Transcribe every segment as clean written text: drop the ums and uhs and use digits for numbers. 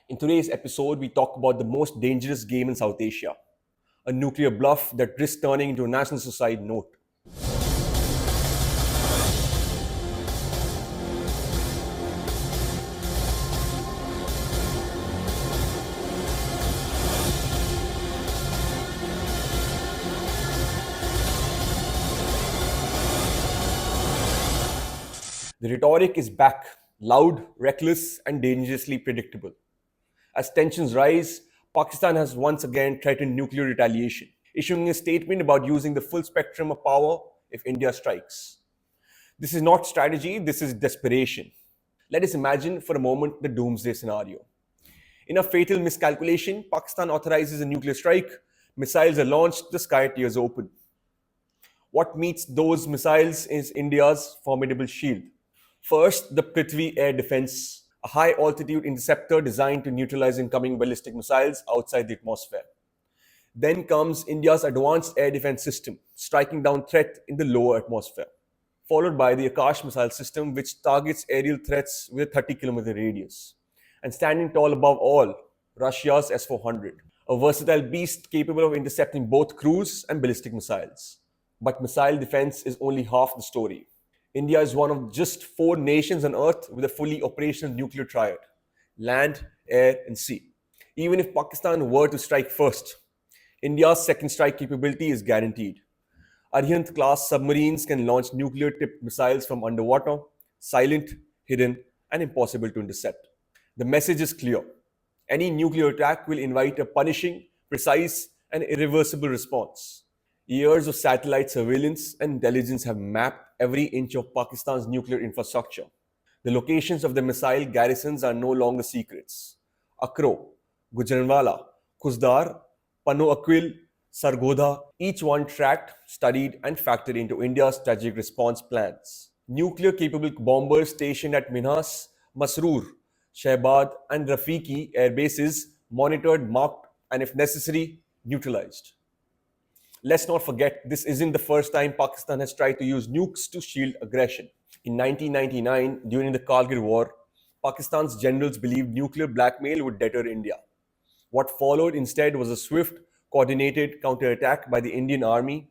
In today's episode, we talk about the most dangerous game in South Asia, a nuclear bluff that risks turning into a national suicide note. The rhetoric is back, loud, reckless, and dangerously predictable. As tensions rise, Pakistan has once again threatened nuclear retaliation, issuing a statement about using the full spectrum of power if India strikes. This is not strategy, this is desperation. Let us imagine for a moment the doomsday scenario. In a fatal miscalculation, Pakistan authorizes a nuclear strike, missiles are launched, the sky tears open. What meets those missiles is India's formidable shield. First, the Prithvi Air Defense, a high altitude interceptor designed to neutralize incoming ballistic missiles outside the atmosphere. Then comes India's advanced air defense system, striking down threat in the lower atmosphere, followed by the Akash missile system, which targets aerial threats with a 30-kilometer radius. And standing tall above all, Russia's S-400, a versatile beast capable of intercepting both cruise and ballistic missiles. But missile defense is only half the story. India is one of just 4 nations on Earth with a fully operational nuclear triad: land, air, and sea. Even if Pakistan were to strike first, India's second strike capability is guaranteed. Arihant-class submarines can launch nuclear-tipped missiles from underwater, silent, hidden, and impossible to intercept. The message is clear. Any nuclear attack will invite a punishing, precise, and irreversible response. Years of satellite surveillance and intelligence have mapped every inch of Pakistan's nuclear infrastructure. The locations of the missile garrisons are no longer secrets. Akro, Gujranwala, Khuzdar, Pano Akwil, Sargodha, each one tracked, studied, and factored into India's strategic response plans. Nuclear-capable bombers stationed at Minhas, Masroor, Shahbad, and Rafiki airbases monitored, marked, and if necessary, neutralized. Let's not forget, this isn't the first time Pakistan has tried to use nukes to shield aggression. In 1999, during the Kargil War, Pakistan's generals believed nuclear blackmail would deter India. What followed instead was a swift, coordinated counterattack by the Indian Army.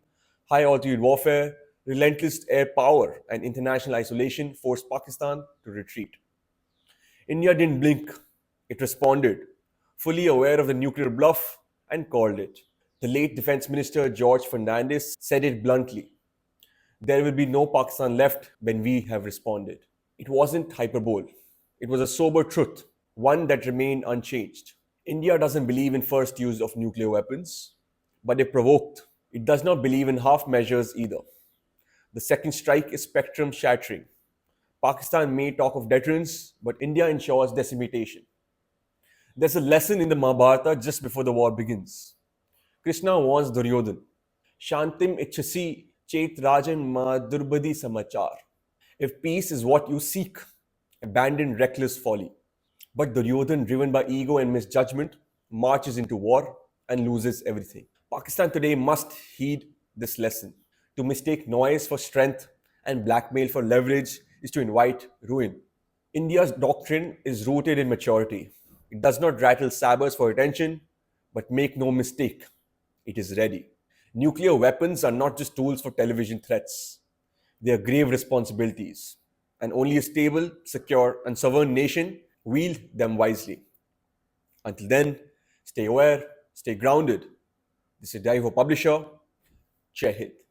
High-altitude warfare, relentless air power, and international isolation forced Pakistan to retreat. India didn't blink. It responded, fully aware of the nuclear bluff, and called it. The late Defense Minister George Fernandes said it bluntly: "There will be no Pakistan left when we have responded." It wasn't hyperbole. It was a sober truth, one that remained unchanged. India doesn't believe in first use of nuclear weapons, but if provoked, it does not believe in half measures either. The second strike is spectrum shattering. Pakistan may talk of deterrence, but India ensures decimatation. There's a lesson in the Mahabharata just before the war begins. Krishna warns Duryodhan, "Shantim ichhasi chet rajan ma durbadi samachar." If peace is what you seek, abandon reckless folly. But Duryodhan, driven by ego and misjudgment, marches into war and loses everything. Pakistan today must heed this lesson. To mistake noise for strength and blackmail for leverage is to invite ruin. India's doctrine is rooted in maturity. It does not rattle sabers for attention, but make no mistake, it is ready. Nuclear weapons are not just tools for television threats. They are grave responsibilities, and only a stable, secure, and sovereign nation wield them wisely. Until then, stay aware, stay grounded. This is Daivo Publisher. Jai Hind.